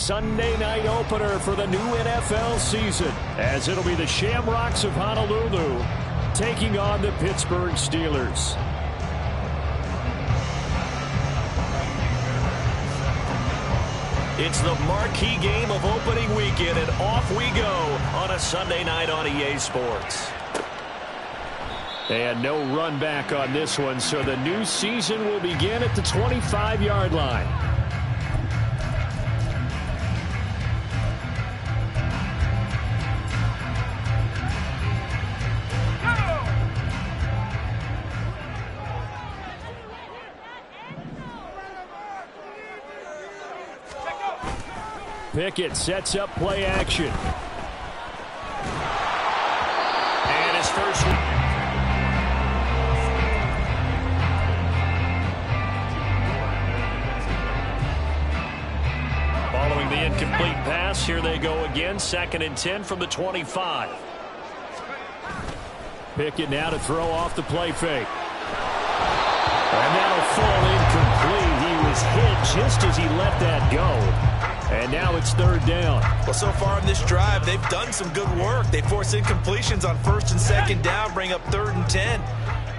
Sunday night opener for the new NFL season, as it'll be the Shamrocks of Honolulu taking on the Pittsburgh Steelers. It's the marquee game of opening weekend, and off we go on a Sunday night on EA Sports. And no run back on this one, so the new season will begin at the 25-yard line. Pickett sets up play action. And his first one. Following the incomplete pass, here they go again. 2nd and 10 from the 25. Pickett now to throw off the play fake. And that'll fall incomplete. He was hit just as he let that go. And now it's 3rd down. Well, so far in this drive, they've done some good work. They force incompletions on 1st and 2nd down, bring up 3rd and 10.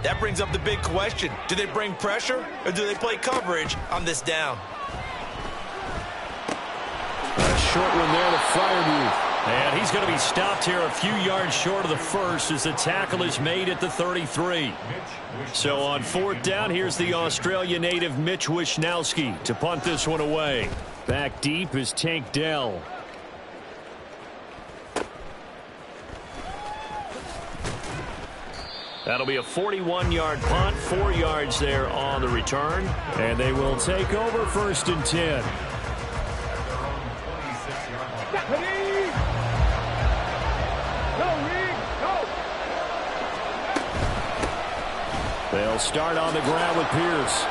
That brings up the big question. Do they bring pressure or do they play coverage on this down? A short one there to Freiermuth. And he's going to be stopped here a few yards short of the first as the tackle is made at the 33. So on 4th down, here's the Australia native Mitch Wishnowsky to punt this one away. Back deep is Tank Dell. That'll be a 41-yard punt, 4 yards there on the return. And they will take over 1st and 10. They'll start on the ground with Pierce.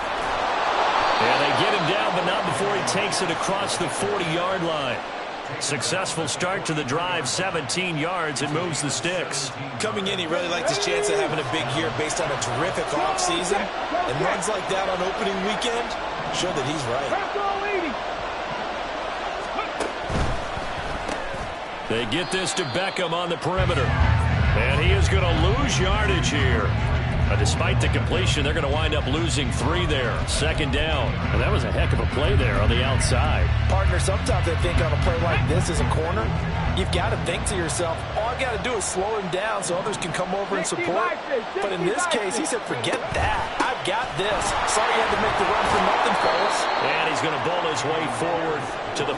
And they get him down, but not before he takes it across the 40-yard line. Successful start to the drive, 17 yards, and moves the sticks. Coming in, he really liked his chance of having a big year based on a terrific offseason. And runs like that on opening weekend show that he's right. They get this to Beckham on the perimeter. And he is going to lose yardage here. Despite the completion, they're going to wind up losing 3 there. 2nd down. And that was a heck of a play there on the outside. Partner, sometimes I think on a play like this as a corner, you've got to think to yourself, all I got to do is slow him down so others can come over and support. But in this case, he said, forget that. I've got this. Sorry you had to make the run for nothing, fellas. And he's going to bowl his way forward to the...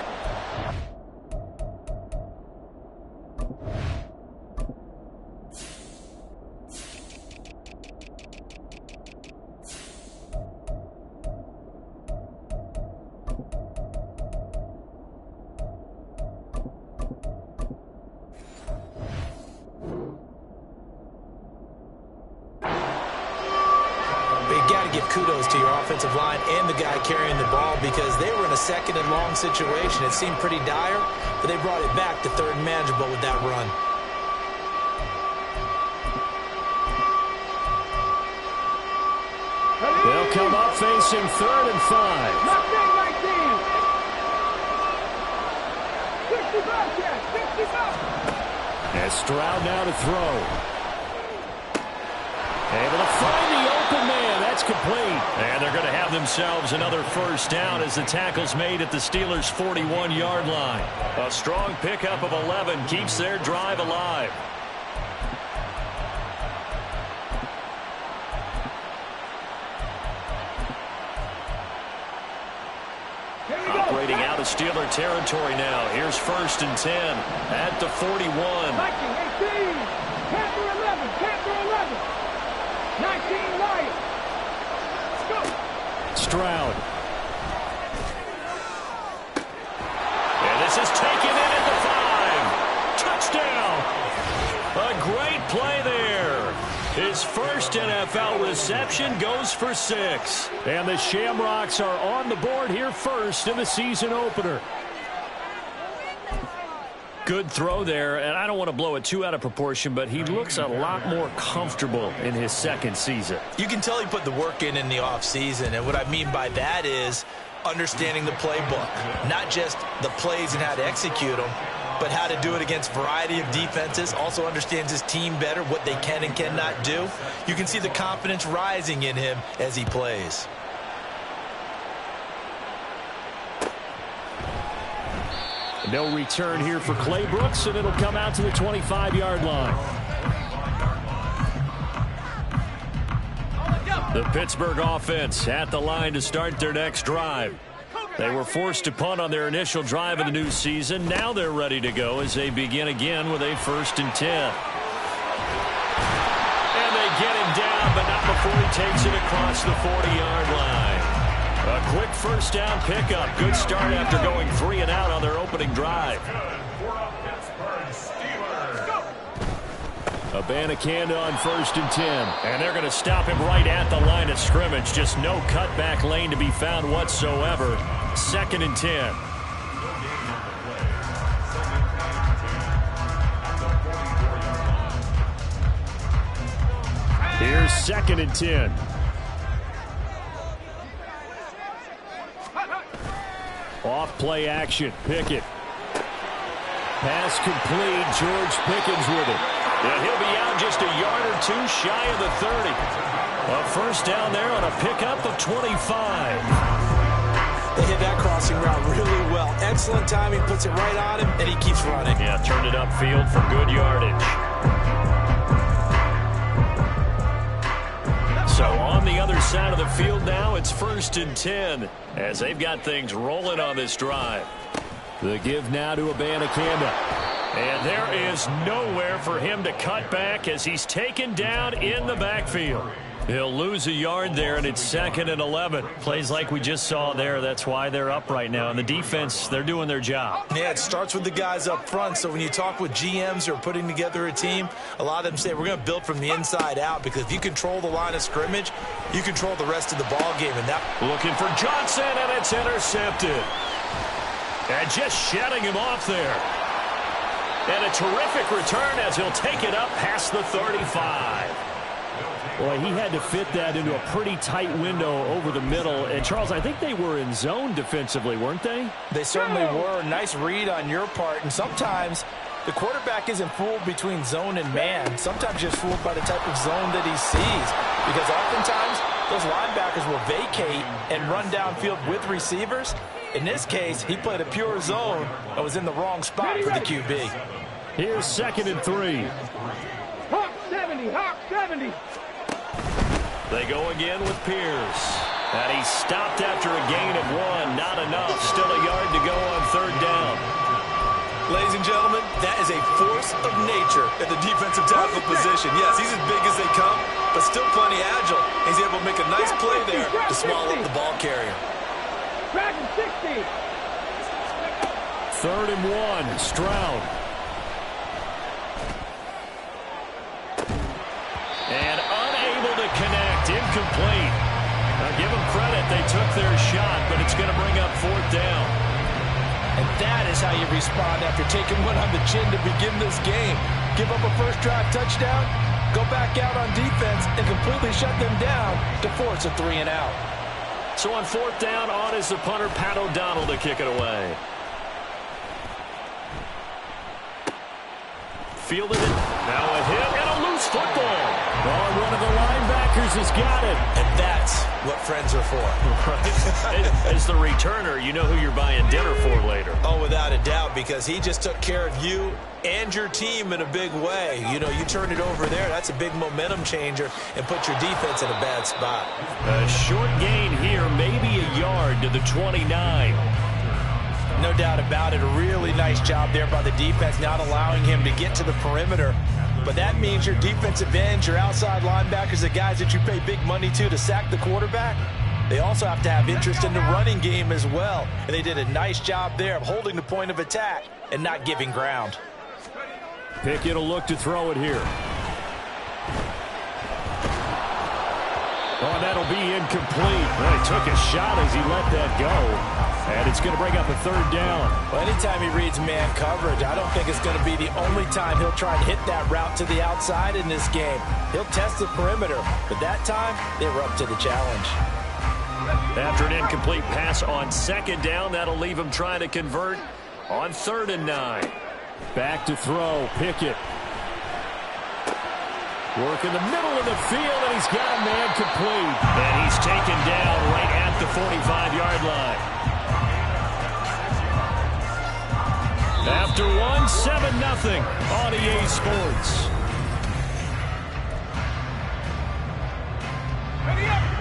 Kudos to your offensive line and the guy carrying the ball because they were in a 2nd and long situation. It seemed pretty dire, but they brought it back to 3rd and manageable with that run. They'll come up facing 3rd and 5. And Stroud now to throw. Able to find the open man. That's complete. And they're going to have themselves another 1st down as the tackle's made at the Steelers' 41-yard line. A strong pickup of 11 keeps their drive alive. Operating out of Steeler territory now. Here's 1st and 10 at the 41. 19 Lions. Stroud. And this is taken in at the 5. Touchdown. A great play there. His first NFL reception goes for 6. And the Shamrocks are on the board here first in the season opener. Good throw there, and I don't want to blow it too out of proportion, but he looks a lot more comfortable in his 2nd season. You can tell he put the work in the offseason, and what I mean by that is understanding the playbook. Not just the plays and how to execute them, but how to do it against a variety of defenses. Also understands his team better, what they can and cannot do. You can see the confidence rising in him as he plays. No return here for Clay Brooks, and it'll come out to the 25-yard line. The Pittsburgh offense at the line to start their next drive. They were forced to punt on their initial drive of the new season. Now they're ready to go as they begin again with a 1st and 10. And they get him down, but not before he takes it across the 40-yard line. A quick first down pickup. Good start after going 3 and out on their opening drive. Abanikanda on 1st and 10. And they're going to stop him right at the line of scrimmage. Just no cutback lane to be found whatsoever. 2nd and 10. Here's 2nd and 10. Off play action. Pickett. Pass complete. George Pickens with it. And he'll be out just a yard or two shy of the 30. A first down there on a pickup of 25. They hit that crossing route really well. Excellent timing, puts it right on him, and he keeps running. Yeah, turned it upfield for good yardage. So on the other side of the field now, it's 1st and 10 as they've got things rolling on this drive. The give now to Abanikanda. And there is nowhere for him to cut back as he's taken down in the backfield. He'll lose a yard there, and it's 2nd and 11. Plays like we just saw there. That's why they're up right now. And the defense, they're doing their job. Yeah, it starts with the guys up front. So when you talk with GMs who are putting together a team, a lot of them say we're going to build from the inside out, because if you control the line of scrimmage, you control the rest of the ball game. And that looking for Johnson, and it's intercepted. And just shutting him off there. And a terrific return as he'll take it up past the 35. Boy, he had to fit that into a pretty tight window over the middle. And, Charles, I think they were in zone defensively, weren't they? They certainly were. Nice read on your part. And sometimes the quarterback isn't fooled between zone and man. Sometimes just fooled by the type of zone that he sees. Because oftentimes those linebackers will vacate and run downfield with receivers. In this case, he played a pure zone and was in the wrong spot for the QB. Here's 2nd and 3. Hawk 70, Hawk 70. They go again with Pierce. And he's stopped after a gain of 1. Not enough. Still a yard to go on 3rd down. Ladies and gentlemen, that is a force of nature at the defensive tackle position. Yes, he's as big as they come, but still plenty agile. He's able to make a nice play there to swallow up the ball carrier. 60. 3rd and 1. Stroud. And unable to connect. Incomplete. Now give them credit. They took their shot, but it's going to bring up 4th down. And that is how you respond after taking one on the chin to begin this game. Give up a first drive touchdown, go back out on defense, and completely shut them down to force a 3 and out. So on 4th down, on is the punter, Pat O'Donnell, to kick it away. Fielded it. Now a hit and a loose football. Oh, one of the linebackers has got it. And that's what friends are for. Right. As the returner, you know who you're buying dinner for later. Oh, without a doubt, because he just took care of you and your team in a big way. You know, you turned it over there. That's a big momentum changer and put your defense in a bad spot. A short gain here, maybe a yard to the 29. No doubt about it. A really nice job there by the defense, not allowing him to get to the perimeter. But that means your defensive ends, your outside linebackers, the guys that you pay big money to sack the quarterback, they also have to have interest in the running game as well. And they did a nice job there of holding the point of attack and not giving ground. Pickett will look to throw it here. Oh, that'll be incomplete. Well, he took a shot as he let that go. And it's going to bring up a 3rd down. Well, anytime he reads man coverage, I don't think it's going to be the only time he'll try and hit that route to the outside in this game. He'll test the perimeter, but that time they were up to the challenge. After an incomplete pass on second down, that'll leave him trying to convert on 3rd and 9. Back to throw, Pickett. Work in the middle of the field, and he's got a man complete. And he's taken down right at the 45-yard line. After one, 7-0 on EA Sports.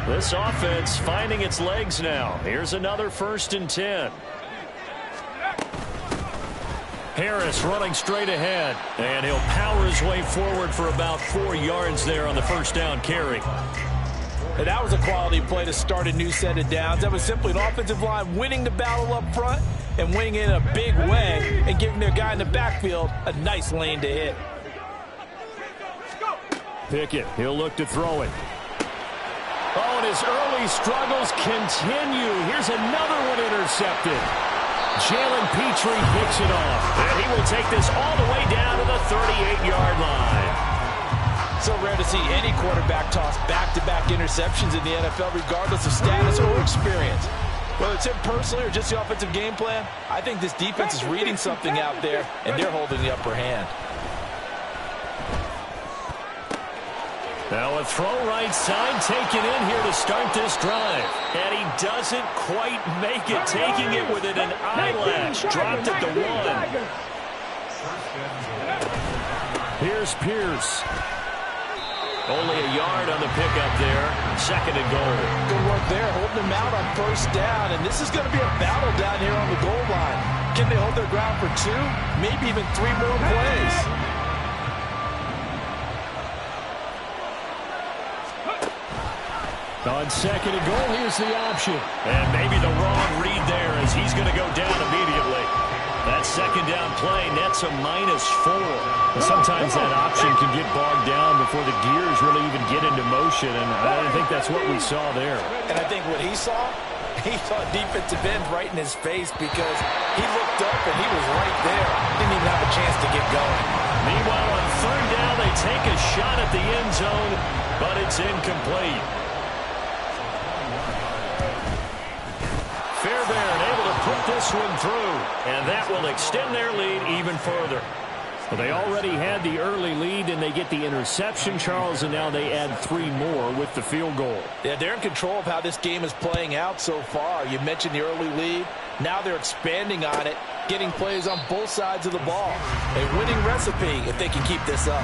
This offense finding its legs now. Here's another 1st and 10. Harris running straight ahead, and he'll power his way forward for about 4 yards there on the 1st down carry. And that was a quality play to start a new set of downs. That was simply an offensive line winning the battle up front and winning it in a big way and giving their guy in the backfield a nice lane to hit. Pickett, he'll look to throw it. Oh, and his early struggles continue. Here's another one intercepted. Jalen Petrie picks it off. And he will take this all the way down to the 38-yard line. So rare to see any quarterback toss back-to-back interceptions in the NFL, regardless of status or experience. Whether it's him personally or just the offensive game plan, I think this defense is reading something out there, and they're holding the upper hand. Now a throw right side taken in here to start this drive. And he doesn't quite make it, taking it within an eyelash. Dropped at the 1. Here's Pierce. Only a yard on the pickup there. 2nd and goal. Good work there, holding them out on 1st down. And this is going to be a battle down here on the goal line. Can they hold their ground for 2, maybe even 3 more plays? On 2nd and goal, here's the option. And maybe the wrong read there as he's going to go down immediately. That 2nd down play nets a -4. Sometimes that option can get bogged down before the gears really even get into motion, and I think that's what we saw there. And I think what he saw defensive end right in his face because he looked up and he was right there. Didn't even have a chance to get going. Meanwhile, on 3rd down, they take a shot at the end zone, but it's incomplete. Fairbairn able to put this one through, and that will extend their lead even further. Well, they already had the early lead, and they get the interception, Charles, and now they add 3 more with the field goal. Yeah, they're in control of how this game is playing out so far. You mentioned the early lead. Now they're expanding on it, getting plays on both sides of the ball. A winning recipe if they can keep this up.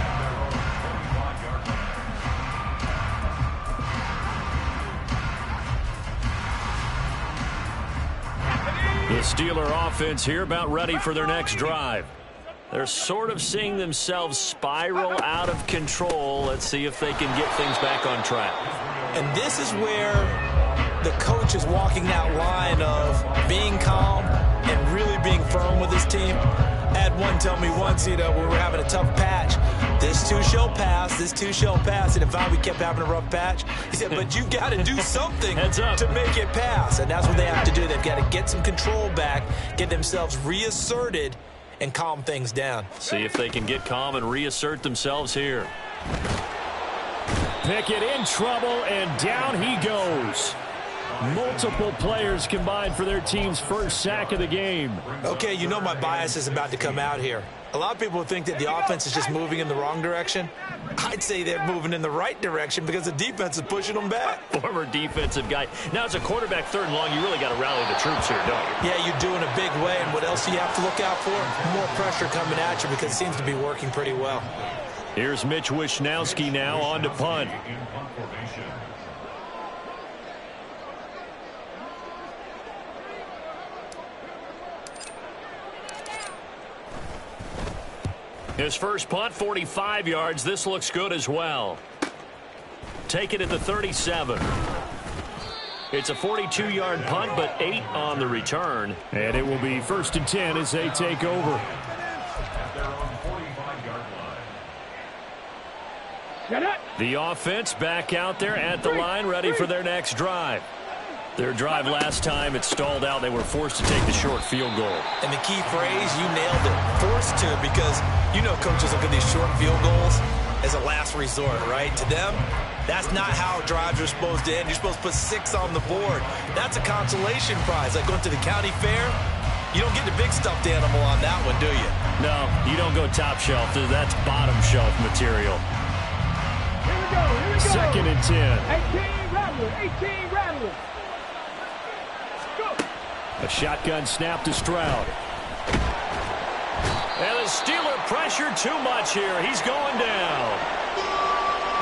The Steeler offense here about ready for their next drive. They're sort of seeing themselves spiral out of control. Let's see if they can get things back on track. And this is where the coach is walking that line of being calm and really being firm with his team. I had one tell me once, when we were having a tough patch, this too shall pass, this too shall pass. And if we kept having a rough patch, he said, but you got to do something to make it pass. And that's what they have to do. They've got to get some control back, get themselves reasserted, and calm things down. See if they can get calm and reassert themselves here. Pickett in trouble, and down he goes. Multiple players combined for their team's first sack of the game. Okay, my bias is about to come out here. A lot of people think that the offense is just moving in the wrong direction. I'd say they're moving in the right direction because the defense is pushing them back. Former defensive guy. Now, as a quarterback 3rd and long, you really got to rally the troops here, don't you? Yeah, you're doing a big way, and what else do you have to look out for? More pressure coming at you because it seems to be working pretty well. Here's Mitch Wishnowski now on to punt. His first punt, 45 yards. This looks good as well. Take it at the 37. It's a 42-yard punt, but 8 on the return. And it will be 1st and 10 as they take over. The offense back out there at the line, ready for their next drive. Their drive last time, it stalled out. They were forced to take the short field goal. And the key phrase, you nailed it, forced to, because coaches look at these short field goals as a last resort, right? To them, That's not how drives are supposed to end. You're supposed to put 6 on the board. That's a consolation prize. Like going to the county fair, you don't get the big stuffed animal on that one, do you? No, you don't go top shelf. That's bottom shelf material. Here we go. Here we go. 2nd and 10. 18 Rattler. 18 Rattler. Go. A shotgun snap to Stroud. And the Steeler pressure too much here. He's going down.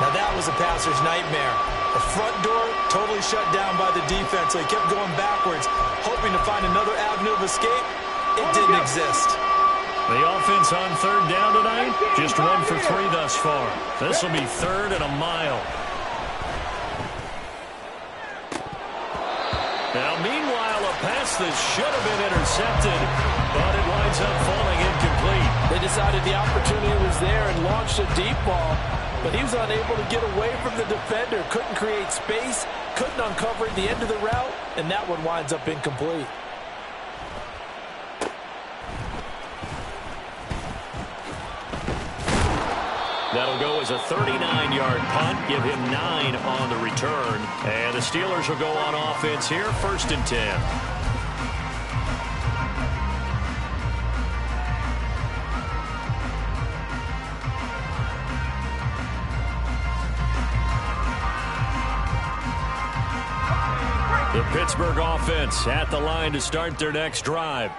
Now that was a passer's nightmare. The front door totally shut down by the defense, so he kept going backwards, hoping to find another avenue of escape. It didn't exist. The offense on 3rd down tonight, just 1 for 3 thus far. This will be 3rd and a mile. Now, meanwhile, a pass that should have been intercepted, but it winds up falling incomplete. They decided the opportunity was there and launched a deep ball, but he was unable to get away from the defender, couldn't create space, couldn't uncover the end of the route, and that one winds up incomplete. That'll go as a 39-yard punt, give him 9 on the return. And the Steelers will go on offense here, 1st and 10. The Pittsburgh offense at the line to start their next drive.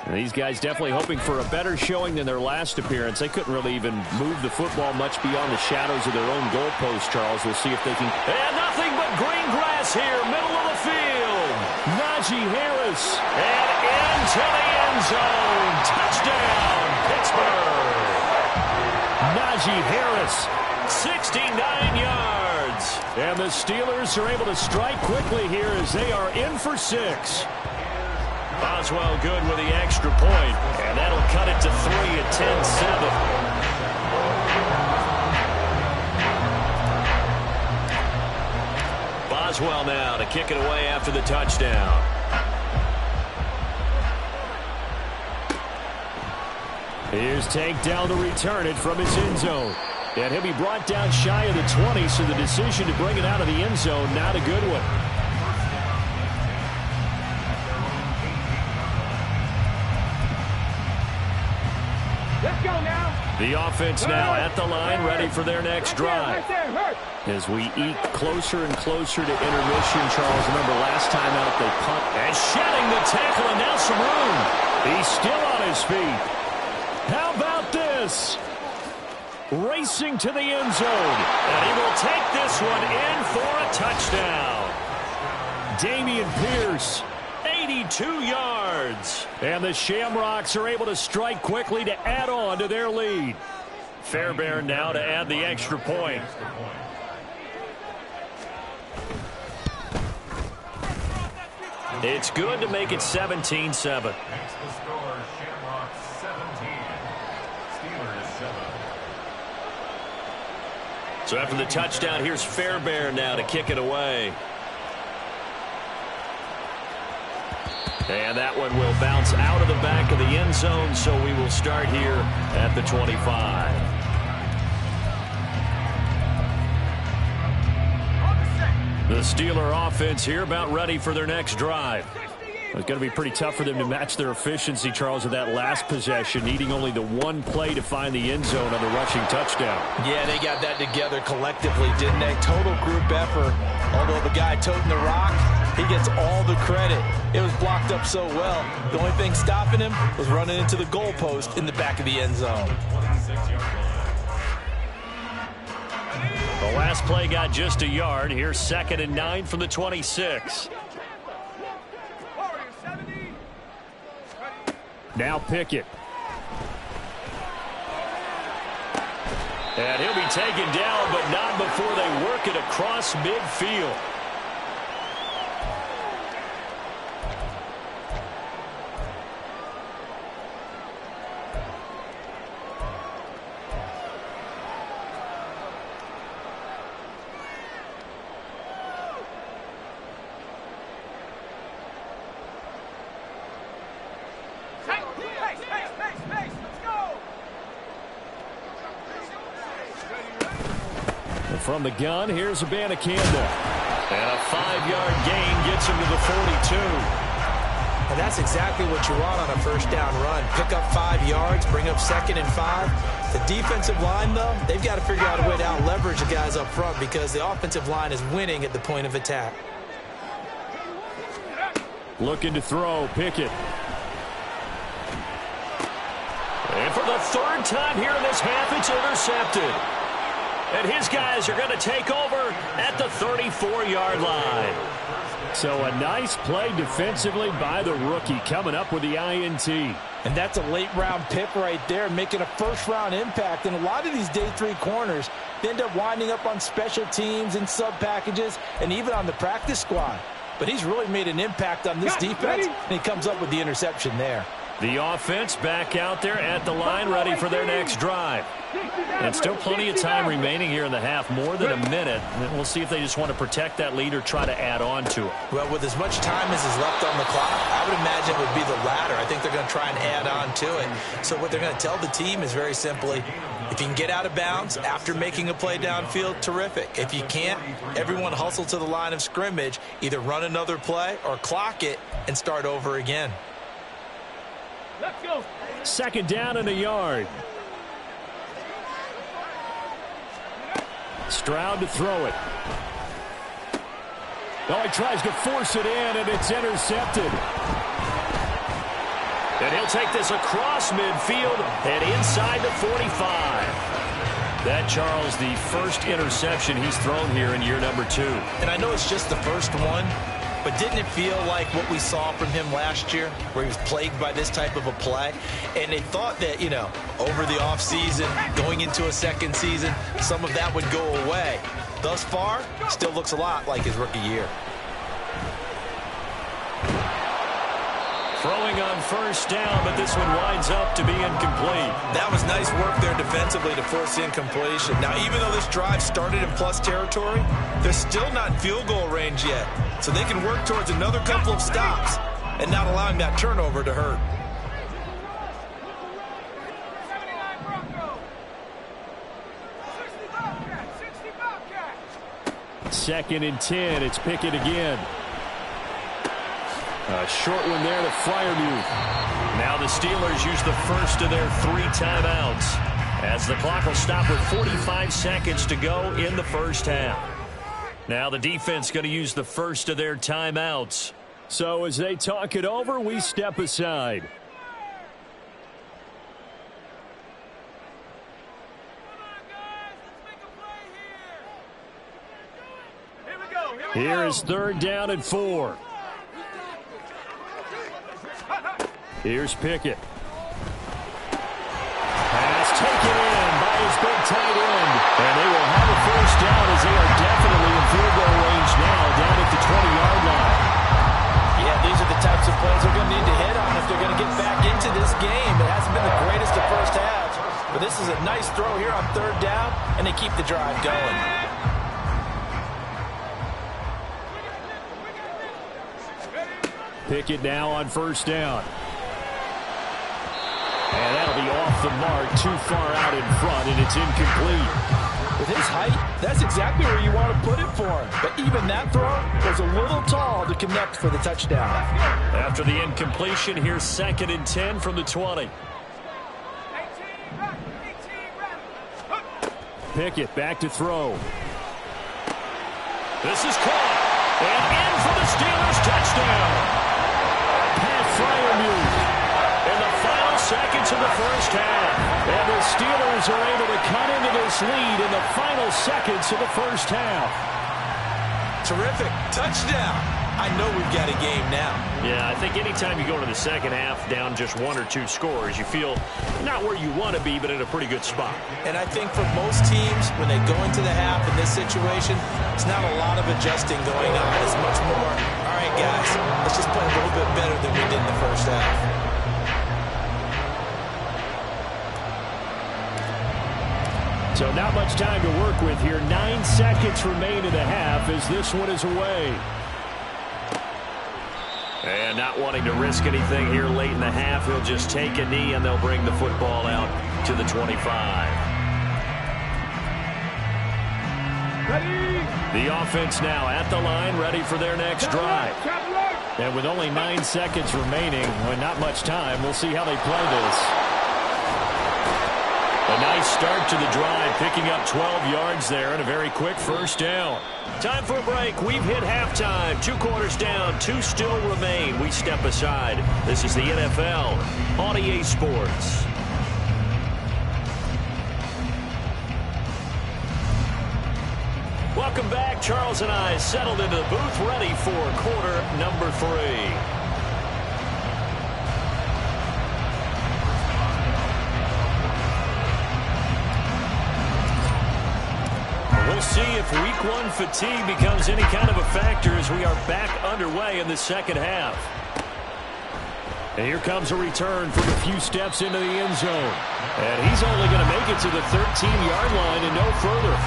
And these guys definitely hoping for a better showing than their last appearance. They couldn't really even move the football much beyond the shadows of their own goalpost, Charles. We'll see if they can. And nothing but green grass here, middle of the field. Najee Harris. And into the end zone. Touchdown, Pittsburgh. Najee Harris. 69 yards. And the Steelers are able to strike quickly here as they are in for 6. Boswell good with the extra point, and that'll cut it to 3 at 10-7. Boswell now to kick it away after the touchdown. Here's Tank down to return it from his end zone. And he'll be brought down shy of the 20, so the decision to bring it out of the end zone, not a good one. Let's go now. The offense now at the line, ready for their next drive. As we eke closer and closer to intermission, Charles, remember last time out they punt. And shedding the tackle, and now some room. He's still on his feet. How about this? Racing to the end zone. And he will take this one in for a touchdown. Dameon Pierce. 82 yards. And the Shamrocks are able to strike quickly to add on to their lead. Fairbairn now to add the extra point. It's good to make it 17-7. So after the touchdown, here's Fairbairn now to kick it away. And that one will bounce out of the back of the end zone, so we will start here at the 25. The Steeler offense here about ready for their next drive. It's going to be pretty tough for them to match their efficiency, Charles, with that last possession, needing only the one play to find the end zone on the rushing touchdown. Yeah, they got that together collectively, didn't they? Total group effort. Although the guy toting the rock, he gets all the credit. It was blocked up so well. The only thing stopping him was running into the goalpost in the back of the end zone. The last play got just a yard. Here's 2nd and 9 from the 26. Now Pickett. And he'll be taken down, but not before they work it across midfield. From the gun, here's Abanikanda. And a 5-yard gain gets him to the 42. And that's exactly what you want on a first down run. Pick up 5 yards, bring up 2nd and 5. The defensive line, though, they've got to figure out a way to out-leverage the guys up front because the offensive line is winning at the point of attack. Looking to throw, Pickett. And for the 3rd time here in this half, it's intercepted. And his guys are going to take over at the 34-yard line. So a nice play defensively by the rookie, coming up with the INT. And that's a late-round pick right there, making a first-round impact. And a lot of these day 3 corners, they end up winding up on special teams and sub-packages and even on the practice squad. But he's really made an impact on this defense, and he comes up with the interception there. The offense back out there at the line, ready for their next drive. And still plenty of time remaining here in the half, more than a minute. And we'll see if they just want to protect that lead or try to add on to it. Well, with as much time as is left on the clock, I would imagine it would be the latter. I think they're going to try and add on to it. So what they're going to tell the team is very simply, if you can get out of bounds after making a play downfield, terrific. If you can't, everyone hustle to the line of scrimmage, either run another play or clock it and start over again. Let's go. 2nd down and a yard. Stroud to throw it. Oh, he tries to force it in, and it's intercepted. And he'll take this across midfield and inside the 45. That, Charles, the first interception he's thrown here in year number 2. And I know it's just the first one, but didn't it feel like what we saw from him last year, where he was plagued by this type of a play? And they thought that, you know, over the offseason, going into a second season, some of that would go away. Thus far, still looks a lot like his rookie year. Throwing on first down, but this one winds up to be incomplete. That was nice work there defensively to force incompletion. Now, even though this drive started in plus territory, they're still not in field goal range yet. So they can work towards another couple of stops and not allowing that turnover to hurt. Second and 10. It's Pickett again. A short one there to Freiermuth. Now the Steelers use the first of their 3 timeouts, as the clock will stop with 45 seconds to go in the first half. Now the defense going to use the first of their timeouts. So as they talk it over, we step aside. Here is 3rd down and 4. Here's Pickett. Pass taken in by his big tight end. And they will have a first down as they are definitely in field goal range now, down at the 20-yard line. Yeah, these are the types of plays they're going to need to hit on if they're going to get back into this game. It hasn't been the greatest of first halves, but this is a nice throw here on 3rd down, and they keep the drive going. Pickett now on first down. And that'll be off the mark, too far out in front, and it's incomplete. With his height, that's exactly where you want to put it for him. But even that throw was a little tall to connect for the touchdown. After the incompletion, here's 2nd and 10 from the 20. Pickett back to throw. This is caught. And in for the Steelers touchdown. Pat Freiermuth. In the final seconds of the first half. And the Steelers are able to cut into this lead in the final seconds of the first half. Terrific. Touchdown. I know we've got a game now. Yeah, I think anytime you go to the second half down just 1 or 2 scores, you feel not where you want to be, but in a pretty good spot. And I think for most teams, when they go into the half in this situation, it's not a lot of adjusting going on. It's much more, all right, guys, let's just play a little bit better than we did in the first half. So not much time to work with here. 9 seconds remain in the half as this one is away. And not wanting to risk anything here late in the half, he'll just take a knee and they'll bring the football out to the 25. The offense now at the line, ready for their next drive. And with only 9 seconds remaining, well, not much time, we'll see how they play this. A nice start to the drive, picking up 12 yards there and a very quick first down. Time for a break. We've hit halftime. 2 quarters down, 2 still remain. We step aside. This is the NFL on EA Sports. Welcome back. Charles and I settled into the booth, ready for quarter number 3. We'll see if week 1 fatigue becomes any kind of a factor as we are back underway in the second half. And here comes a return from a few steps into the end zone. And he's only going to make it to the 13-yard line and no further.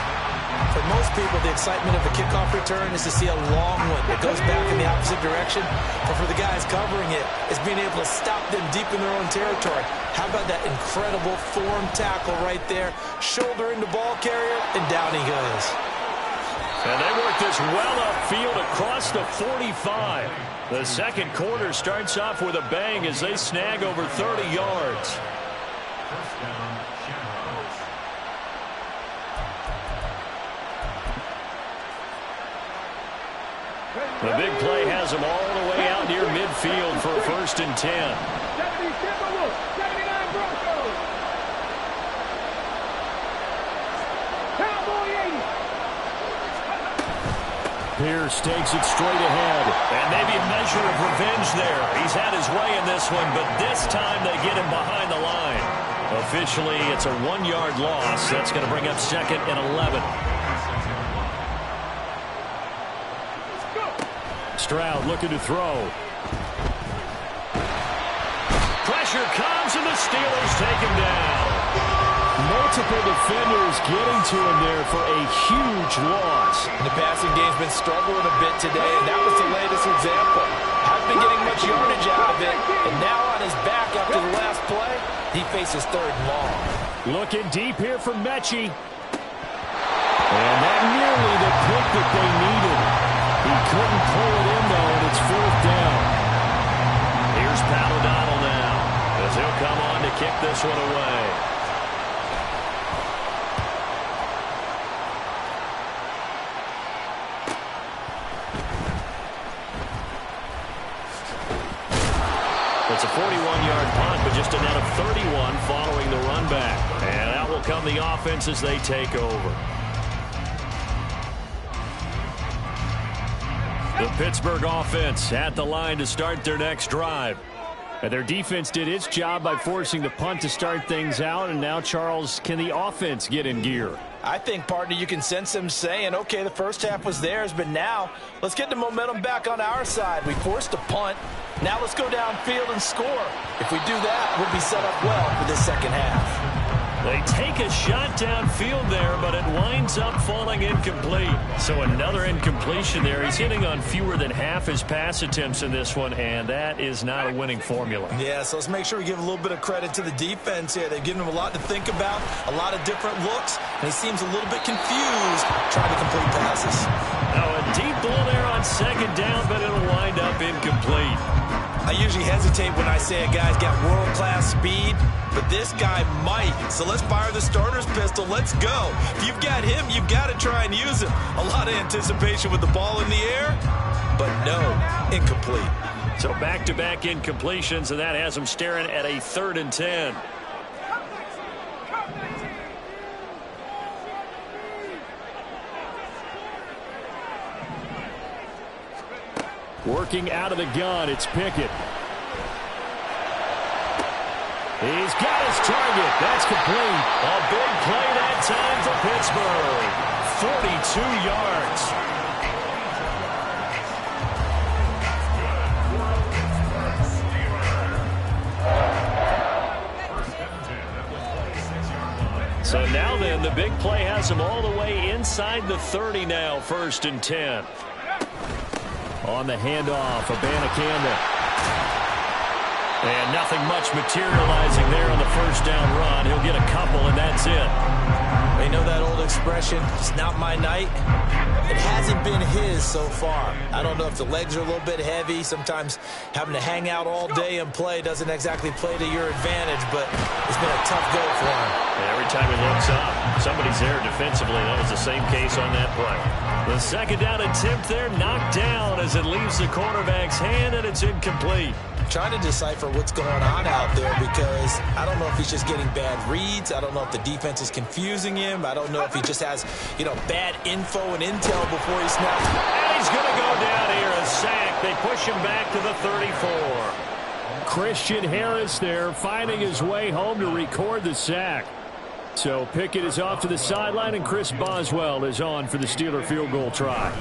For most people, the excitement of a kickoff return is to see a long one that goes back in the opposite direction. But for the guys covering it, it's being able to stop them deep in their own territory. How about that incredible form tackle right there? Shoulder into ball carrier, and down he goes. And they work this well upfield across the 45. The second quarter starts off with a bang as they snag over 30 yards. The big play has them all the way out near midfield for a 1st and 10. 79 Broncos. Cowboy 80. Pierce takes it straight ahead. And maybe a measure of revenge there. He's had his way in this one, but this time they get him behind the line. Officially, it's a 1-yard loss. That's going to bring up 2nd and 11. Stroud looking to throw. Pressure comes, and the Steelers take him down. Multiple defenders getting to him there for a huge loss. The passing game's been struggling a bit today, and that was the latest example. Hasn't been getting much yardage out of it, and now on his back after the last play, he faces 3rd and long. Looking deep here for Mechie. And that nearly the pick that they needed. He couldn't pull it in, though, and it's 4th down. Here's Pat O'Donnell now, as he'll come on to kick this one away. It's a 41-yard punt, but just a net of 31 following the run back. And out will come the offense as they take over. The Pittsburgh offense at the line to start their next drive. And their defense did its job by forcing the punt to start things out. And now, Charles, can the offense get in gear? I think, partner, you can sense them saying, okay, the first half was theirs, but now let's get the momentum back on our side. We forced a punt. Now let's go downfield and score. If we do that, we'll be set up well for this second half. They take a shot downfield there, but it winds up falling incomplete. So another incompletion there. He's hitting on fewer than half his pass attempts in this one, and that is not a winning formula. Yeah, so let's make sure we give a little bit of credit to the defense here. They've given him a lot to think about, a lot of different looks, and he seems a little bit confused trying to complete passes. Now a deep ball there on 2nd down, but it'll wind up incomplete. I usually hesitate when I say a guy's got world-class speed, but this guy might. So let's fire the starter's pistol. Let's go. If you've got him, you've got to try and use him. A lot of anticipation with the ball in the air, but no, incomplete. So back-to-back incompletions, and that has him staring at a 3rd and 10. Working out of the gun, it's Pickett. He's got his target. That's complete. A big play that time for Pittsburgh. 42 yards. So now then, the big play has him all the way inside the 30 now, 1st and 10. On the handoff, Abanikanda. And nothing much materializing there on the 1st down run. He'll get a couple, and that's it. They know that old expression, it's not my night. It hasn't been his so far. I don't know if the legs are a little bit heavy. Sometimes having to hang out all day and play doesn't exactly play to your advantage, but it's been a tough go for him. And every time he looks up, somebody's there defensively. That was the same case on that play. The second down attempt there knocked down as it leaves the quarterback's hand, and it's incomplete. Trying to decipher what's going on out there because I don't know if he's just getting bad reads. I don't know if the defense is confusing him. I don't know if he just has, bad info and intel before he snaps. And he's going to go down here, a sack. They push him back to the 34. Christian Harris there finding his way home to record the sack. So Pickett is off to the sideline, and Chris Boswell is on for the Steeler field goal try.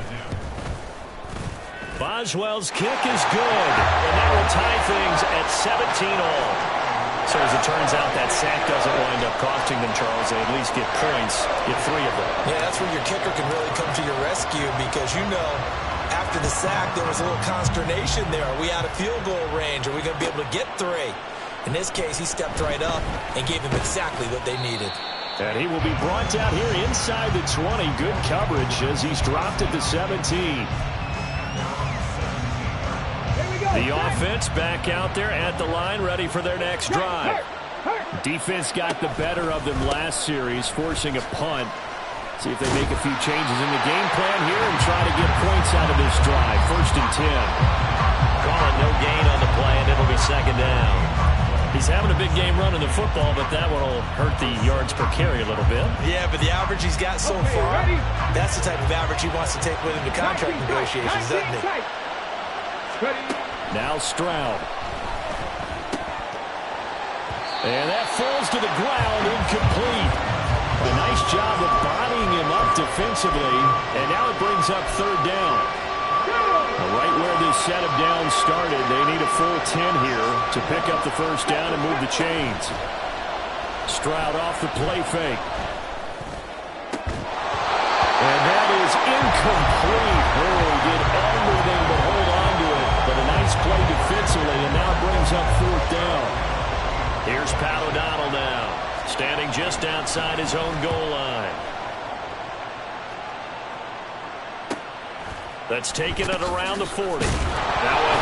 Boswell's kick is good, and that will tie things at 17-all. So as it turns out, that sack doesn't wind up costing them, Charles. They at least get points, get 3 of them. Yeah, that's where your kicker can really come to your rescue because, after the sack, there was a little consternation there. Are we out of field goal range? Are we going to be able to get 3? In this case, he stepped right up and gave them exactly what they needed. And he will be brought down here inside the 20. Good coverage as he's dropped at the 17. The offense back out there at the line, ready for their next drive. Defense got the better of them last series, forcing a punt. See if they make a few changes in the game plan here and try to get points out of this drive. 1st and 10. Calling no gain on the play, and it'll be 2nd down. He's having a big game running the football, but that one will hurt the yards per carry a little bit. Yeah, but the average he's got so far, that's the type of average he wants to take with him to contract negotiations, doesn't it? Now Stroud. And that falls to the ground, incomplete. A nice job of bodying him up defensively, and now it brings up 3rd down. Right where this set of downs started, they need a full 10 here to pick up the 1st down and move the chains. Stroud off the play fake. And that is incomplete. Oh, he did everything but hold on to it. But a nice play defensively, and now brings up 4th down. Here's Pat O'Donnell now, standing just outside his own goal line. That's taken it around the 40. Now a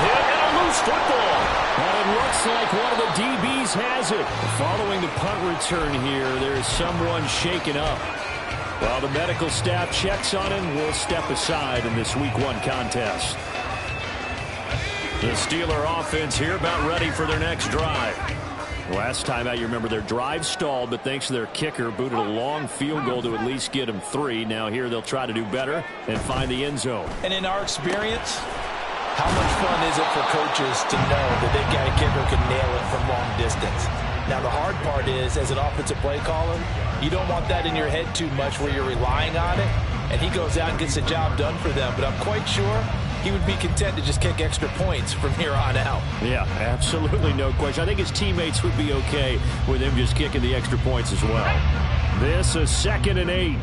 hit and a loose football. And it looks like one of the DBs has it. Following the punt return here, there's someone shaken up. While the medical staff checks on him, we'll step aside in this Week 1 contest. The Steeler offense here about ready for their next drive. Last time out, you remember their drive stalled, but thanks to their kicker, booted a long field goal to at least get them 3. Now here they'll try to do better and find the end zone. And in our experience, how much fun is it for coaches to know that they've got a kicker who can nail it from long distance? Now the hard part is, as an offensive play caller, you don't want that in your head too much where you're relying on it, and he goes out and gets the job done for them. But I'm quite sure he would be content to just kick extra points from here on out. Yeah, absolutely no question. I think his teammates would be okay with him just kicking the extra points as well. This is 2nd and 8.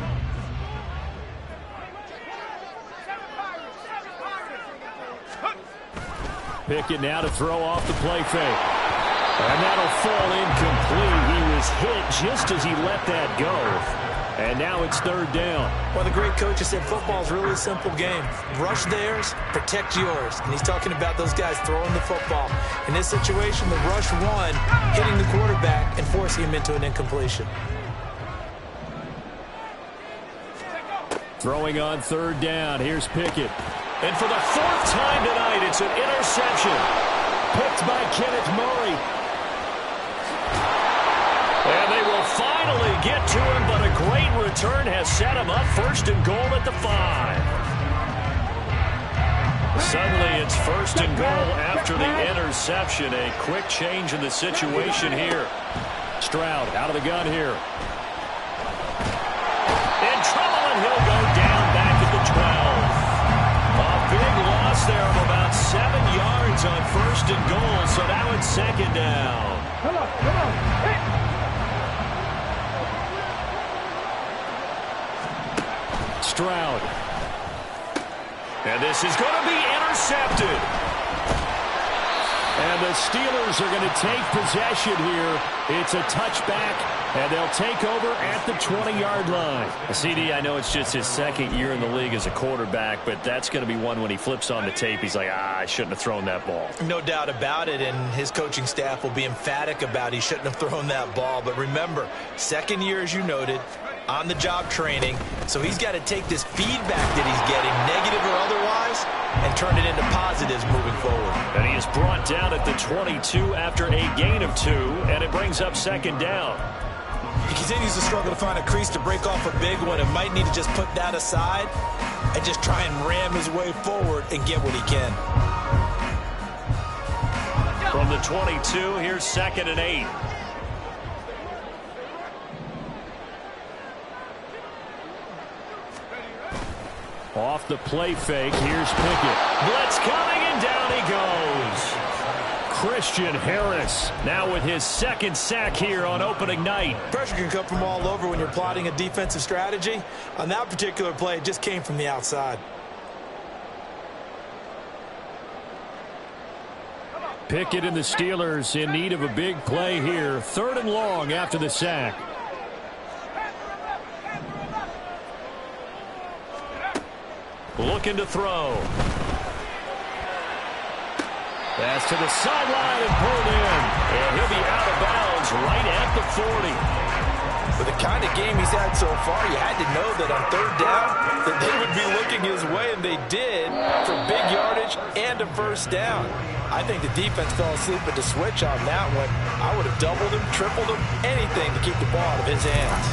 Pickett now to throw off the play fake. And that'll fall incomplete. He was hit just as he let that go. And now it's 3rd down. Well, the great coach has said football's really a simple game. Rush theirs, protect yours. And he's talking about those guys throwing the football. In this situation, the rush one, hitting the quarterback and forcing him into an incompletion. Throwing on 3rd down. Here's Pickett. And for the 4th time tonight, it's an interception. Picked by Kenneth Murray. And they will finally get to him, but a great return has set him up 1st and goal at the 5. Suddenly it's 1st and goal after the interception. A quick change in the situation here. Stroud out of the gun here. In trouble, and he'll go down back at the 12. A big loss there of about 7 yards on 1st and goal, so now it's 2nd down. Come on, come on. Hey. Stroud. And this is going to be intercepted. And the Steelers are going to take possession here. It's a touchback And they'll take over at the 20-yard line. CD, I know it's just his second year in the league as a quarterback, but that's going to be one when he flips on the tape. He's like, I shouldn't have thrown that ball. No doubt about it, and his coaching staff will be emphatic about he shouldn't have thrown that ball. But remember, second year, as you noted, on-the-job training, so he's got to take this feedback that he's getting, negative or otherwise, and turn it into positives moving forward. And he is brought down at the 22 after a gain of 2, and it brings up second down. He continues to struggle to find a crease to break off a big one and might need to just put that aside and just try and ram his way forward and get what he can. From the 22, here's 2nd and 8. Off the play fake, here's Pickett. Blitz coming, and down he goes. Christian Harris now with his 2nd sack here on opening night. Pressure can come from all over when you're plotting a defensive strategy. On that particular play, it just came from the outside. Pickett and the Steelers in need of a big play here. 3rd and long after the sack. Looking to throw. Pass to the sideline and pulled in. And he'll be out of bounds right at the 40. For the kind of game he's had so far, you had to know that on 3rd down that they would be looking his way, and they did, for big yardage and a 1st down. I think the defense fell asleep at the switch on that one. I would have doubled him, tripled him, anything to keep the ball out of his hands.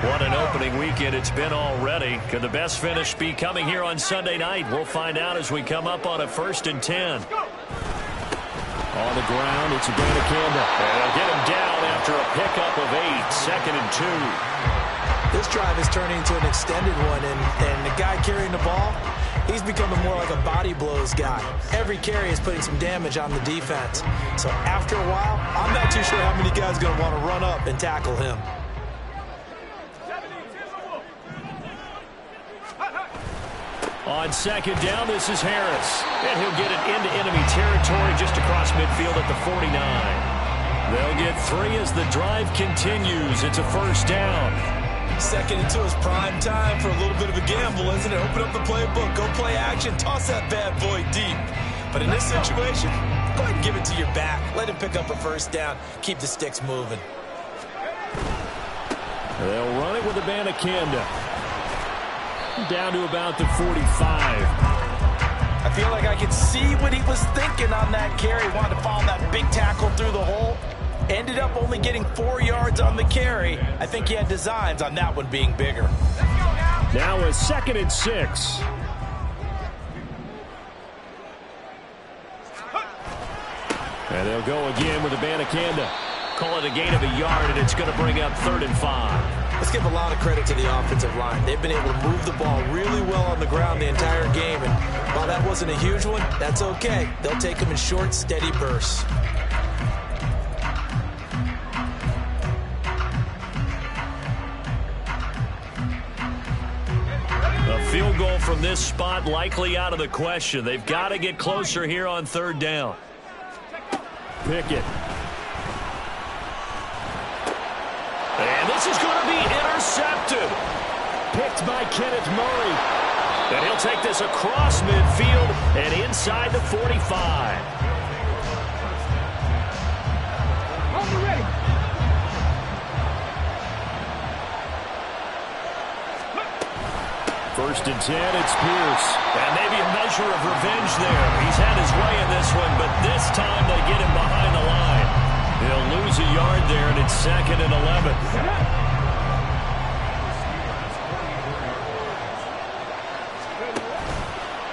What an opening weekend it's been already. Could the best finish be coming here on Sunday night? We'll find out as we come up on a 1st and 10. On the ground, it's Abanikanda. And they'll get him down after a pickup of 8. 2nd and 2. This drive is turning into an extended one, and the guy carrying the ball, he's becoming more like a body blows guy. Every carry is putting some damage on the defense. So after a while, I'm not too sure how many guys are going to want to run up and tackle him. On 2nd down, this is Harris. And he'll get it into enemy territory just across midfield at the 49. They'll get 3 as the drive continues. It's a 1st down. 2nd and 2 is prime time for a little bit of a gamble, isn't it? Open up the playbook, go play action, toss that bad boy deep. But in this situation, go ahead and give it to your back. Let him pick up a 1st down. Keep the sticks moving. They'll run it with Abanikanda. Down to about the 45. I feel like I could see what he was thinking on that carry. Wanted to follow that big tackle through the hole. Ended up only getting 4 yards on the carry. I think he had designs on that one being bigger. Now a 2nd and 6. And they'll go again with Abanikanda. Call it a gain of a yard, and it's going to bring up 3rd and 5. Let's give a lot of credit to the offensive line. They've been able to move the ball really well on the ground the entire game. And while that wasn't a huge one, that's okay. They'll take them in short, steady bursts. A field goal from this spot likely out of the question. They've got to get closer here on 3rd down. Pickett. And this is going to be intercepted. Picked by Kenneth Murray. And he'll take this across midfield and inside the 45. Ready. 1st and 10, it's Pierce. And maybe a measure of revenge there. He's had his way in this one, but this time they get him behind the line. He'll lose a yard there, and it's 2nd and 11.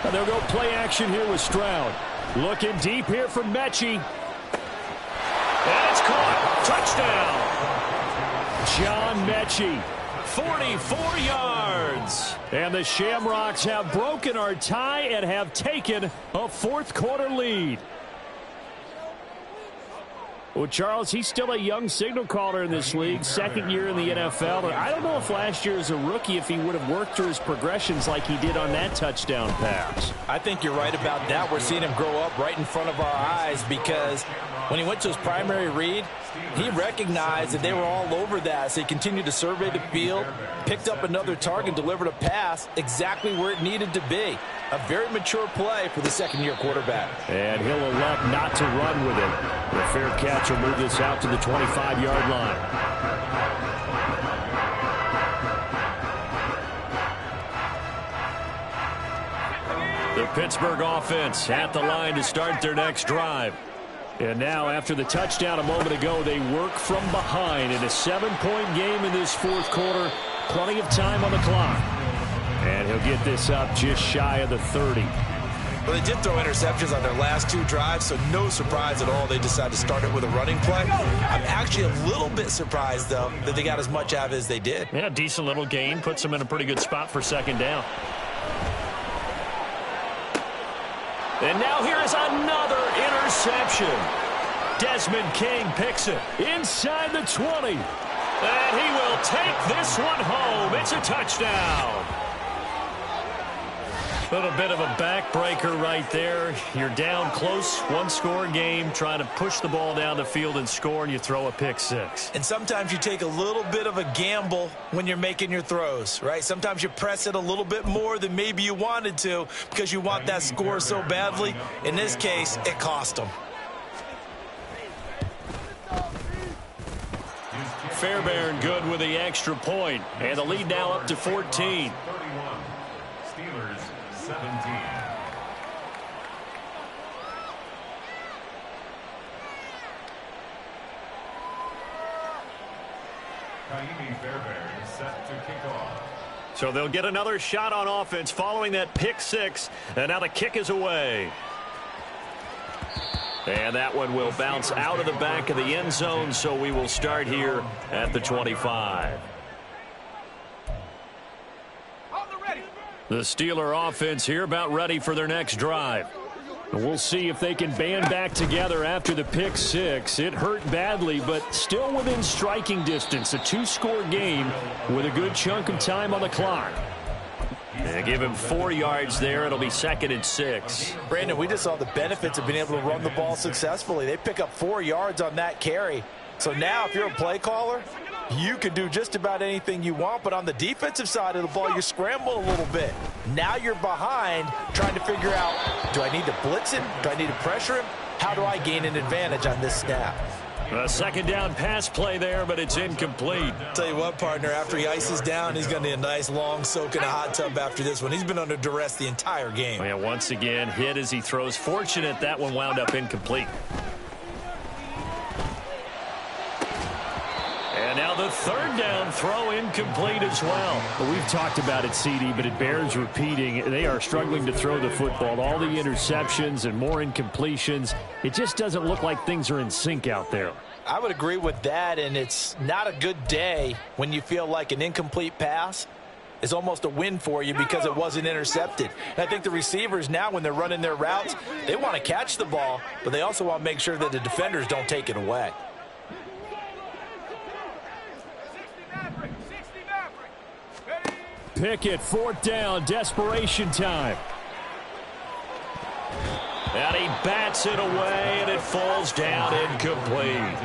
And they'll go play action here with Stroud. Looking deep here for Mechie. And it's caught. Touchdown. John Mechie. 44 yards. And the Shamrocks have broken our tie and have taken a 4th quarter lead. Well, Charles, he's still a young signal caller in this league, second year in the NFL. And I don't know if last year as a rookie if he would have worked through his progressions like he did on that touchdown pass. I think you're right about that. We're seeing him grow up right in front of our eyes because when he went to his primary read, he recognized that they were all over that. So he continued to survey the field, picked up another target, delivered a pass exactly where it needed to be. A very mature play for the second-year quarterback. And he'll elect not to run with it. The fair catch will move this out to the 25-yard line. The Pittsburgh offense at the line to start their next drive. And now, after the touchdown a moment ago, they work from behind in a 7-point game in this fourth quarter. Plenty of time on the clock. And he'll get this up just shy of the 30. Well, they did throw interceptions on their last two drives, so no surprise at all they decided to start it with a running play. I'm actually a little bit surprised, though, that they got as much out of it as they did. Yeah, decent little gain. Puts them in a pretty good spot for second down. And now here is another interception. Desmond King picks it inside the 20. And he will take this one home. It's a touchdown. Little bit of a backbreaker right there. You're down close, one-score game, trying to push the ball down the field and score, and you throw a pick six. And sometimes you take a little bit of a gamble when you're making your throws, right? Sometimes you press it a little bit more than maybe you wanted to because you want that score so badly. In this case, it cost them. Fairbairn good with the extra point, and the lead now up to 14. 31. Steelers 17. Kaimi Fairbairn is set to kick off. So they'll get another shot on offense following that pick six, and now the kick is away. And that one will bounce out of the back of the end zone, so we will start here at the 25. The Steeler offense here about ready for their next drive. We'll see if they can band back together after the pick six. It hurt badly, but still within striking distance. A two-score game with a good chunk of time on the clock. They give him 4 yards there. It'll be 2nd and 6. Brandon, we just saw the benefits of being able to run the ball successfully. They pick up 4 yards on that carry. So now if you're a play caller, you can do just about anything you want. But on the defensive side of the ball, you scramble a little bit. Now you're behind trying to figure out, do I need to blitz him? Do I need to pressure him? How do I gain an advantage on this snap? A second down pass play there, but it's incomplete. Tell you what, partner, after he ices down, he's going to need a nice long soak in a hot tub after this one. He's been under duress the entire game. Yeah, once again, hit as he throws. Fortunate that one wound up incomplete. And now the third down throw incomplete as well. Well, we've talked about it, CD, but it bears repeating. They are struggling to throw the football. All the interceptions and more incompletions. It just doesn't look like things are in sync out there. I would agree with that, and it's not a good day when you feel like an incomplete pass is almost a win for you because it wasn't intercepted. And I think the receivers now, when they're running their routes, they want to catch the ball, but they also want to make sure that the defenders don't take it away. Pickett, 4th down, desperation time. And he bats it away, and it falls down incomplete.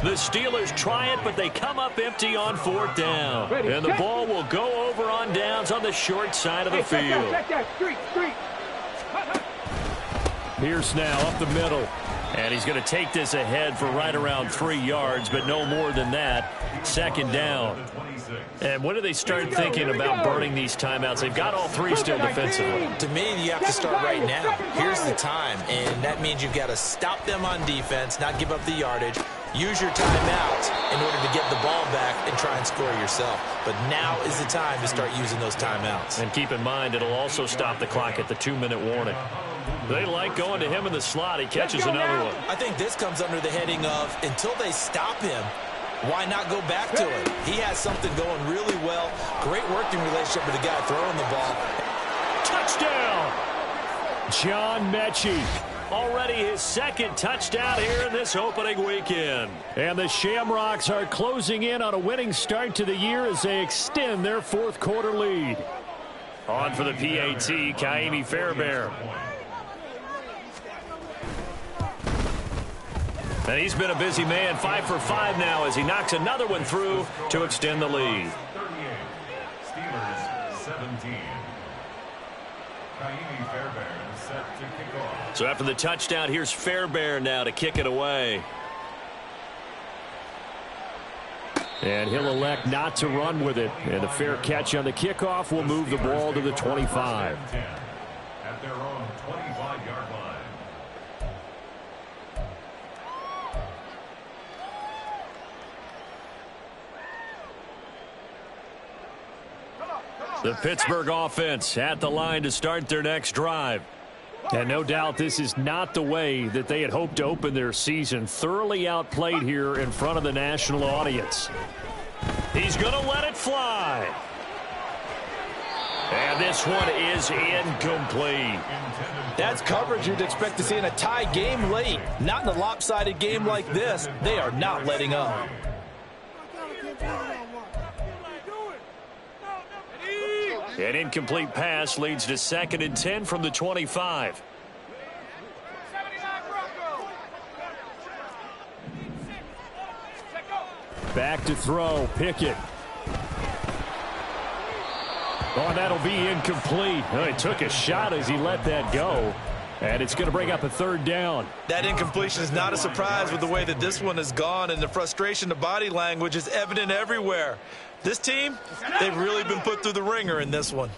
The Steelers try it, but they come up empty on 4th down. And the ball will go over on downs on the short side of the field. Pierce now up the middle. And he's going to take this ahead for right around 3 yards, but no more than that. 2nd down. And when do they start thinking about burning these timeouts? They've got all 3 still defensively. To me, you have to start right now. Here's the time, and that means you've got to stop them on defense, not give up the yardage. Use your timeouts in order to get the ball back and try and score yourself. But now is the time to start using those timeouts. And keep in mind, it'll also stop the clock at the 2-minute warning. They like going to him in the slot. He catches another one. I think this comes under the heading of, until they stop him, why not go back to it? He has something going really well. Great working relationship with the guy throwing the ball. Touchdown! John Mechie. Already his second touchdown here in this opening weekend. And the Shamrocks are closing in on a winning start to the year as they extend their fourth quarter lead. On for the PAT, Kaimi Fairbairn. And he's been a busy man, 5 for 5 now as he knocks another one through to extend the lead. 38. Steelers 17. Kaimi Fairbairn set to kick off. So after the touchdown, here's Fairbairn now to kick it away. And he'll elect not to run with it. And a fair catch on the kickoff will move the ball to the 25. At their own 25-yard line. The Pittsburgh offense at the line to start their next drive. And no doubt this is not the way that they had hoped to open their season. Thoroughly outplayed here in front of the national audience. He's going to let it fly. And this one is incomplete. That's coverage you'd expect to see in a tie game late. Not in a lopsided game like this. They are not letting up. An incomplete pass leads to 2nd and 10 from the 25. Back to throw. Pickett. Oh, that'll be incomplete. Oh, he took a shot as he let that go. And it's going to bring up a 3rd down. That incompletion is not a surprise with the way that this one has gone, and the frustration, the body language is evident everywhere. This team, they've really been put through the ringer in this one.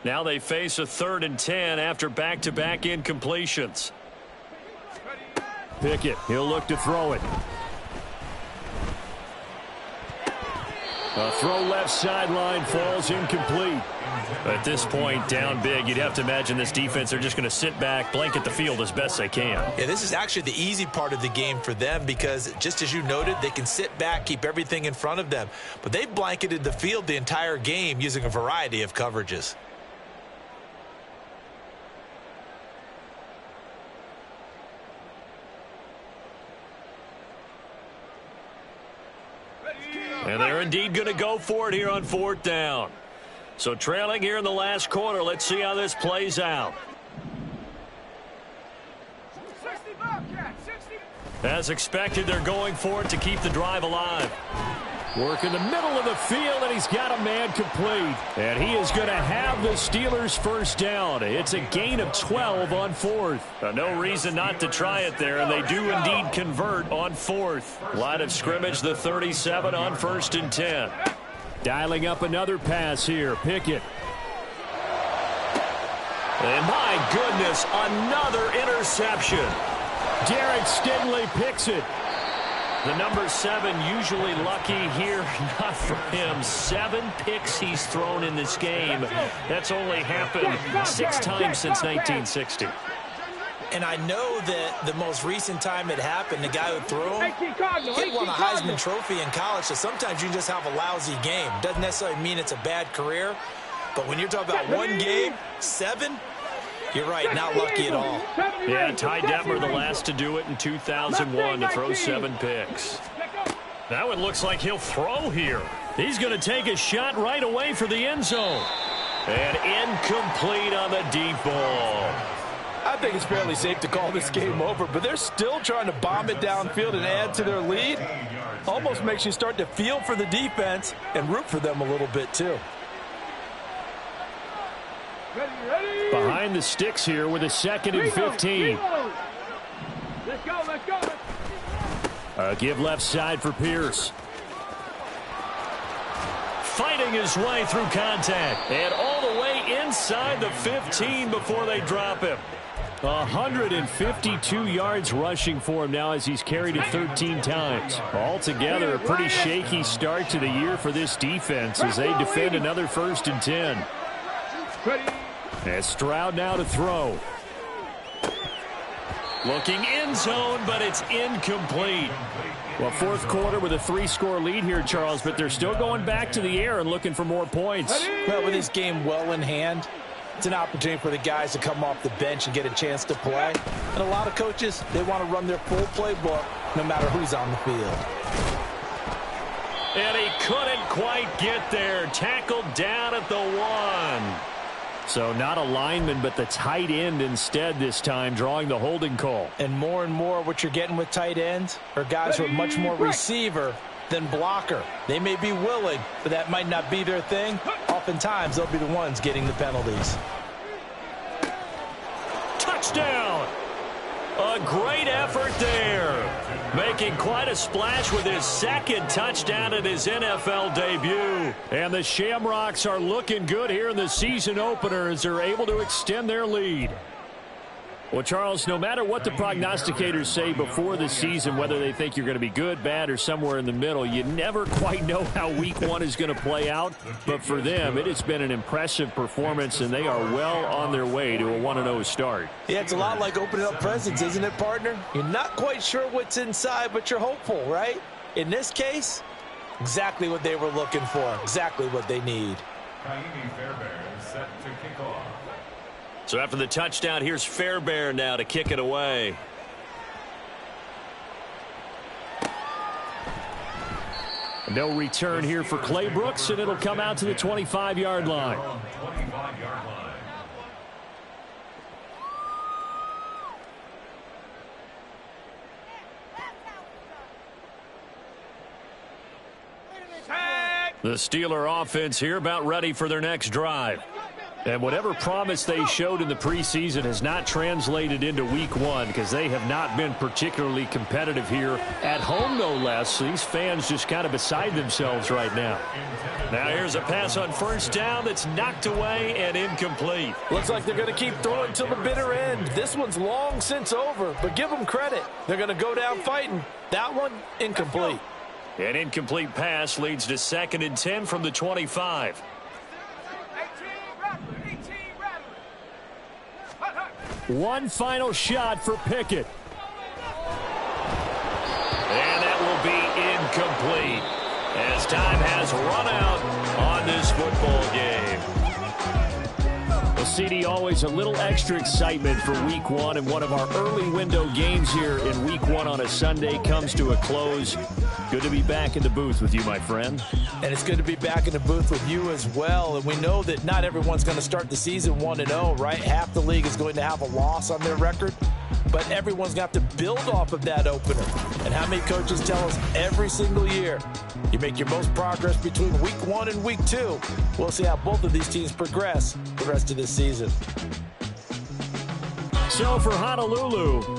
Now they face a 3rd and 10 after back-to-back incompletions. Pickett, he'll look to throw it. A throw left sideline falls incomplete. At this point, down big, you'd have to imagine this defense are just going to sit back, blanket the field as best they can. Yeah, this is actually the easy part of the game for them because, just as you noted, they can sit back, keep everything in front of them. But they've blanketed the field the entire game using a variety of coverages. And they're indeed going to go for it here on 4th down. So trailing here in the last quarter, let's see how this plays out. As expected, they're going for it to keep the drive alive. Work in the middle of the field, and he's got a man complete. And he is going to have the Steelers' 1st down. It's a gain of 12 on 4th. No reason not to try it there, and they do indeed convert on 4th. Line of scrimmage, the 37 on 1st and 10. Dialing up another pass here. Pickett. And my goodness, another interception. Derek Stingley picks it. The number 7 usually lucky here. Not for him. 7 picks he's thrown in this game. That's only happened 6 times since 1960. And I know that the most recent time it happened, the guy who threw him, he won a Heisman Trophy in college, so sometimes you just have a lousy game. Doesn't necessarily mean it's a bad career, but when you're talking about one game, 7, you're right, not lucky at all. Yeah, Ty Detmer, the last to do it in 2001, to throw 7 picks. That one looks like he'll throw here. He's going to take a shot right away for the end zone. And incomplete on the deep ball. I think it's fairly safe to call this game over, but they're still trying to bomb it downfield and add to their lead. Almost makes you start to feel for the defense and root for them a little bit too. Behind the sticks here with a 2nd and 15. Let's go. Give left side for Pierce. Fighting his way through contact. And all the way inside the 15 before they drop him. 152 yards rushing for him now as he's carried it 13 times. Altogether, a pretty shaky start to the year for this defense as they defend another 1st and 10. And Stroud now to throw. Looking end zone, but it's incomplete. Well, 4th quarter with a 3-score lead here, Charles, but they're still going back to the air and looking for more points. Well, with this game well in hand, It's an opportunity for the guys to come off the bench and get a chance to play. And a lot of coaches, they want to run their full playbook no matter who's on the field. And he couldn't quite get there. Tackled down at the 1. So not a lineman, but the tight end instead this time, drawing the holding call. And more what you're getting with tight ends are guys who are much more receiver than blocker. They may be willing, but that might not be their thing. Oftentimes, they'll be the ones getting the penalties. Touchdown! A great effort there. Making quite a splash with his second touchdown at his NFL debut. And the Shamrocks are looking good here in the season opener as they're able to extend their lead. Well, Charles, no matter what the prognosticators say before the season, whether they think you're going to be good, bad, or somewhere in the middle, you never quite know how week 1 is going to play out. But for them, it has been an impressive performance, and they are well on their way to a 1-0 start. Yeah, it's a lot like opening up presents, isn't it, partner? You're not quite sure what's inside, but you're hopeful, right? In this case, exactly what they were looking for, exactly what they need. Set to kick off. So after the touchdown, here's Fairbairn now to kick it away. No return here for Clay Brooks, and it'll come out to the 25-yard line. 25-yard line. The Steeler offense here about ready for their next drive. And whatever promise they showed in the preseason has not translated into week 1 because they have not been particularly competitive here at home, no less. So these fans just kind of beside themselves right now. Now here's a pass on first down that's knocked away and incomplete. Looks like they're going to keep throwing till the bitter end. This one's long since over, but give them credit. They're going to go down fighting. That one, incomplete. An incomplete pass leads to 2nd and 10 from the 25. One final shot for Pickett. And that will be incomplete as time has run out on this football game. Well, CD, always a little extra excitement for week 1, and one of our early window games here in week 1 on a Sunday comes to a close. Good to be back in the booth with you, my friend. And it's good to be back in the booth with you as well. And we know that not everyone's going to start the season 1-0, right? Half the league is going to have a loss on their record. But everyone's going to have to build off of that opener. And how many coaches tell us every single year, you make your most progress between week 1 and week 2. We'll see how both of these teams progress the rest of this season. So for Honolulu,